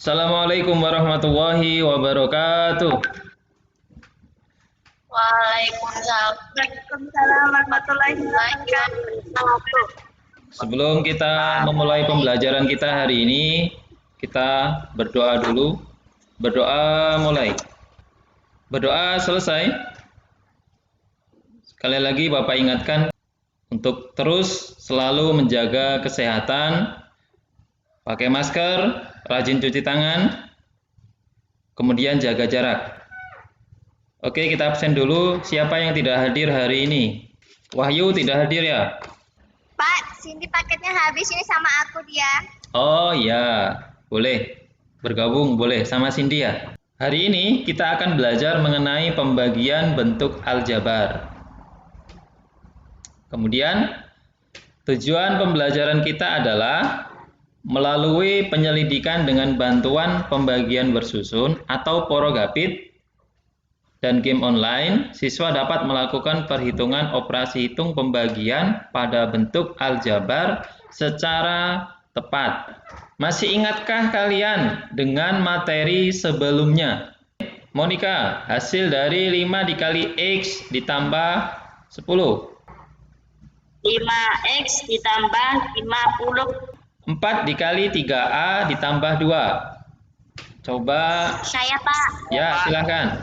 Assalamualaikum warahmatullahi wabarakatuh. Waalaikumsalam warahmatullahi wabarakatuh. Sebelum kita memulai pembelajaran kita hari ini, kita berdoa dulu. Berdoa mulai. Berdoa selesai. Sekali lagi Bapak ingatkan untuk terus selalu menjaga kesehatan, pakai masker, rajin cuci tangan, kemudian jaga jarak. Oke, kita absen dulu. Siapa yang tidak hadir hari ini? Wahyu tidak hadir ya? Pak, Cindy paketnya habis ini sama aku dia. Oh ya, boleh. Bergabung boleh sama Cindy ya. Hari ini kita akan belajar mengenai pembagian bentuk aljabar. Kemudian, tujuan pembelajaran kita adalah melalui penyelidikan dengan bantuan pembagian bersusun atau porogapit dan game online, siswa dapat melakukan perhitungan operasi hitung pembagian pada bentuk aljabar secara tepat. Masih ingatkah kalian dengan materi sebelumnya? Monica, hasil dari 5 dikali X ditambah 10. 5x ditambah 50. 4 dikali 3A ditambah 2. Coba. Saya Pak. Ya, silahkan.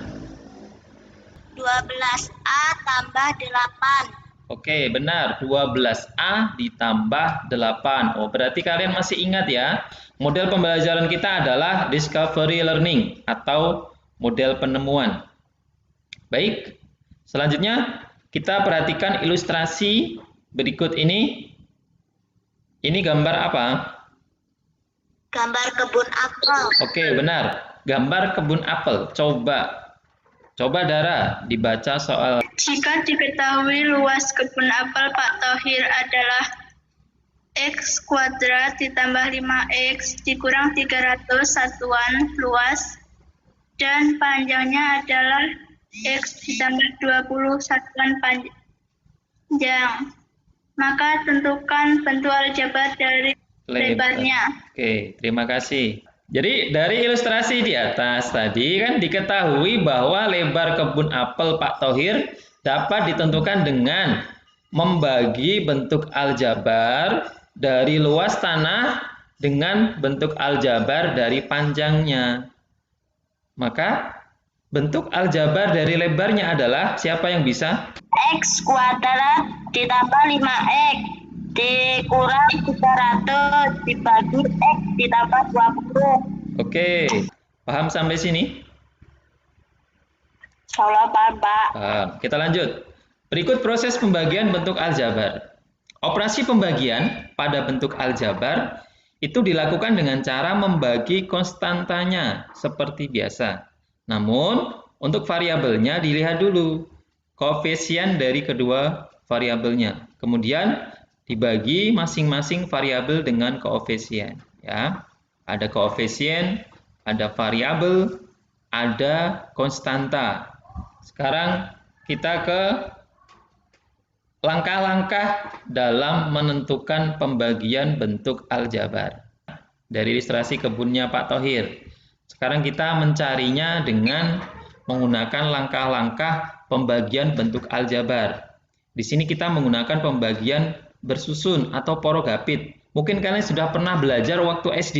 12A tambah 8. Oke, benar. 12A ditambah 8. Oh, berarti kalian masih ingat ya. Model pembelajaran kita adalah discovery learning atau model penemuan. Baik, selanjutnya kita perhatikan ilustrasi berikut ini. Ini gambar apa? Gambar kebun apel. Oke, benar. Gambar kebun apel. Coba Dara, dibaca soal. Jika diketahui luas kebun apel Pak Thohir adalah X kuadrat ditambah 5X dikurang 300 satuan luas dan panjangnya adalah X ditambah 20 satuan panjang, maka tentukan bentuk aljabar dari lebarnya. Oke, terima kasih. Jadi dari ilustrasi di atas tadi kan diketahui bahwa lebar kebun apel Pak Thohir dapat ditentukan dengan membagi bentuk aljabar dari luas tanah dengan bentuk aljabar dari panjangnya. Maka bentuk aljabar dari lebarnya adalah siapa yang bisa? X kuadrat ditambah 5X dikurang 300 dibagi X ditambah 20. Oke, paham sampai sini? Insyaallah paham Pak. Kita lanjut. Berikut proses pembagian bentuk aljabar. Operasi pembagian pada bentuk aljabar itu dilakukan dengan cara membagi konstantanya seperti biasa. Namun, untuk variabelnya dilihat dulu koefisien dari kedua variabelnya. Kemudian dibagi masing-masing variabel dengan koefisien. Ya, ada koefisien, ada variabel, ada konstanta. Sekarang kita ke langkah-langkah dalam menentukan pembagian bentuk aljabar. Dari ilustrasi kebunnya Pak Thohir. Sekarang kita mencarinya dengan menggunakan langkah-langkah pembagian bentuk aljabar. Di sini kita menggunakan pembagian bersusun atau porogapit. Mungkin kalian sudah pernah belajar waktu SD.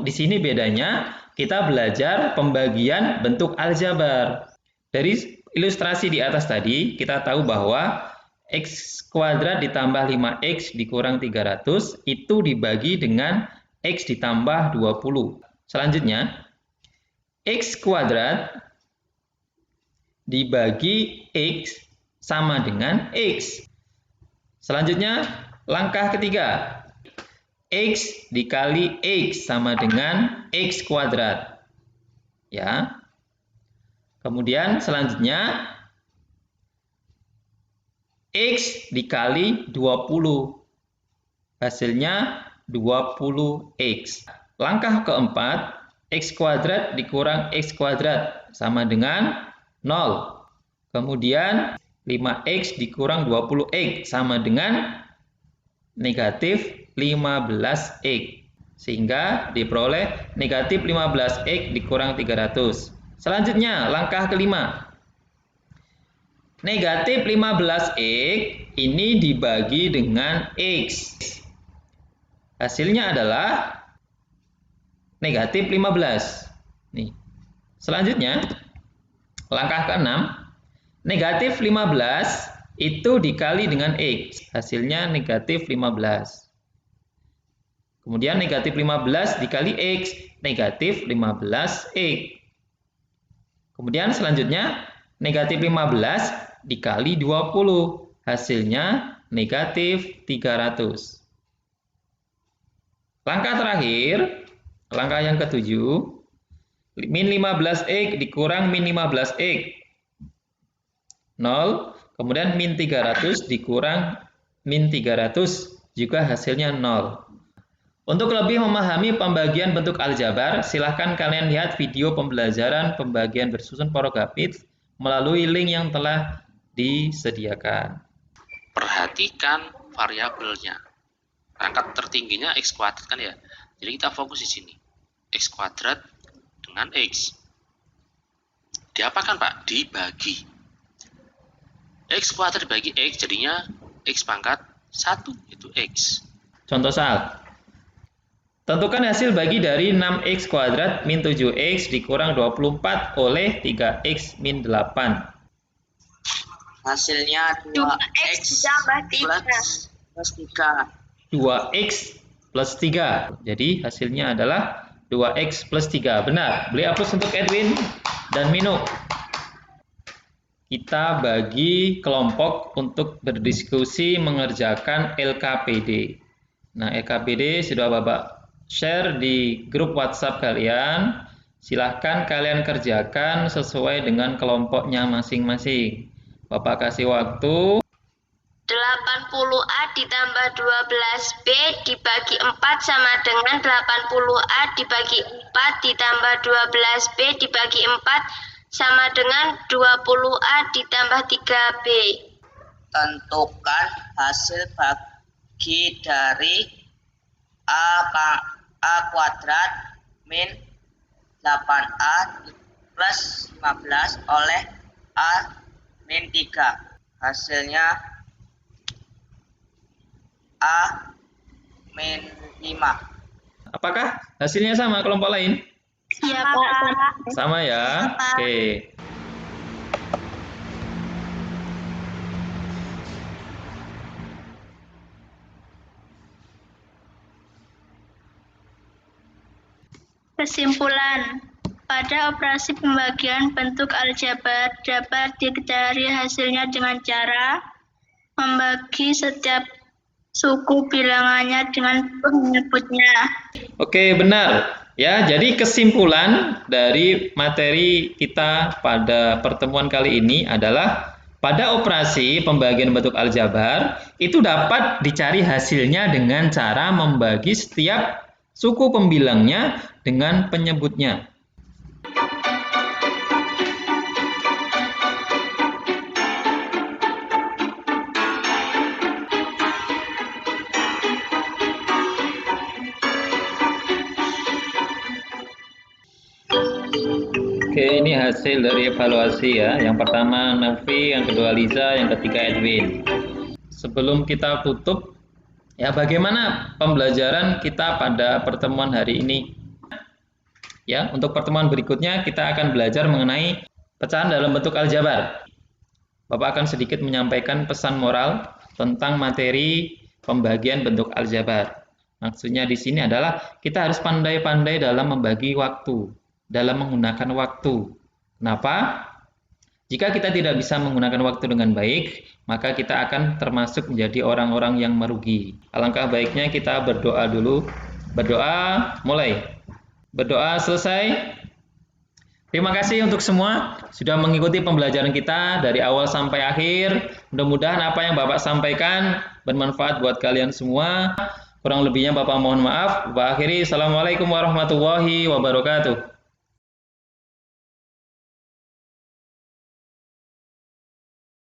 Di sini bedanya kita belajar pembagian bentuk aljabar. Dari ilustrasi di atas tadi, kita tahu bahwa X kuadrat ditambah 5X dikurang 300 itu dibagi dengan X ditambah 20. Selanjutnya, X kuadrat dibagi X sama dengan X. Selanjutnya, langkah ketiga. X dikali X sama dengan X kuadrat. Ya. Kemudian selanjutnya X dikali 20. Hasilnya 20X. Langkah keempat, X kuadrat dikurang X kuadrat sama dengan 0. Kemudian 5X dikurang 20X sama dengan negatif 15X. Sehingga diperoleh negatif 15X dikurang 300. Selanjutnya, langkah kelima. Negatif 15X ini dibagi dengan X. Hasilnya adalah negatif 15. Nih. Selanjutnya, langkah keenam. Negatif 15 itu dikali dengan X. Hasilnya negatif 15. Kemudian negatif 15 dikali X, negatif 15X. Kemudian selanjutnya, negatif 15 dikali 20. Hasilnya negatif 300. Langkah terakhir, langkah yang ketujuh, min 15X dikurang min 15X. 0. Kemudian min 300 dikurang min 300, juga hasilnya 0. Untuk lebih memahami pembagian bentuk aljabar, silahkan kalian lihat video pembelajaran pembagian bersusun porogapit melalui link yang telah disediakan. Perhatikan variabelnya. Rangkap tertingginya X kuadrat kan ya. Jadi kita fokus di sini. X kuadrat dengan X. Diapakan Pak? Dibagi. X kuadrat dibagi X jadinya X pangkat 1 itu X. Contoh soal. Tentukan hasil bagi dari 6X kuadrat min 7X dikurang 24 oleh 3X min 8. Hasilnya 2X ditambah 3. plus 3. 2X plus 3. Jadi hasilnya adalah 2X plus 3. Benar. Beli hapus untuk Edwin dan Mino. Kita bagi kelompok untuk berdiskusi mengerjakan LKPD. Nah, LKPD sudah Bapak share di grup WhatsApp kalian. Silahkan kalian kerjakan sesuai dengan kelompoknya masing-masing. Bapak kasih waktu. 80A ditambah 12B dibagi 4 sama dengan 80A dibagi 4 ditambah 12B dibagi 4 sama dengan 20A ditambah 3B. Tentukan hasil bagi dari A kuadrat min 8A plus 15 oleh A min 3. Hasilnya A min 5. Apakah hasilnya sama kelompok lain? Iya Pak. Sama ya? Oke. Kesimpulan, pada operasi pembagian bentuk aljabar dapat dicari hasilnya dengan cara membagi setiap suku bilangannya dengan penyebutnya. Oke, benar. Ya, jadi kesimpulan dari materi kita pada pertemuan kali ini adalah pada operasi pembagian bentuk aljabar itu dapat dicari hasilnya dengan cara membagi setiap suku pembilangnya dengan penyebutnya. Oke, ini hasil dari evaluasi ya. Yang pertama Novi, yang kedua Liza, yang ketiga Edwin. Sebelum kita tutup, ya bagaimana pembelajaran kita pada pertemuan hari ini? Ya, untuk pertemuan berikutnya kita akan belajar mengenai pecahan dalam bentuk aljabar. Bapak akan sedikit menyampaikan pesan moral tentang materi pembagian bentuk aljabar. Maksudnya di sini adalah kita harus pandai-pandai dalam membagi waktu, dalam menggunakan waktu. Kenapa? Jika kita tidak bisa menggunakan waktu dengan baik, maka kita akan termasuk menjadi orang-orang yang merugi. Alangkah baiknya kita berdoa dulu. Berdoa, mulai. Berdoa selesai. Terima kasih untuk semua sudah mengikuti pembelajaran kita dari awal sampai akhir. Mudah-mudahan apa yang Bapak sampaikan bermanfaat buat kalian semua. Kurang lebihnya Bapak mohon maaf. Bapak akhiri, Assalamualaikum warahmatullahi wabarakatuh.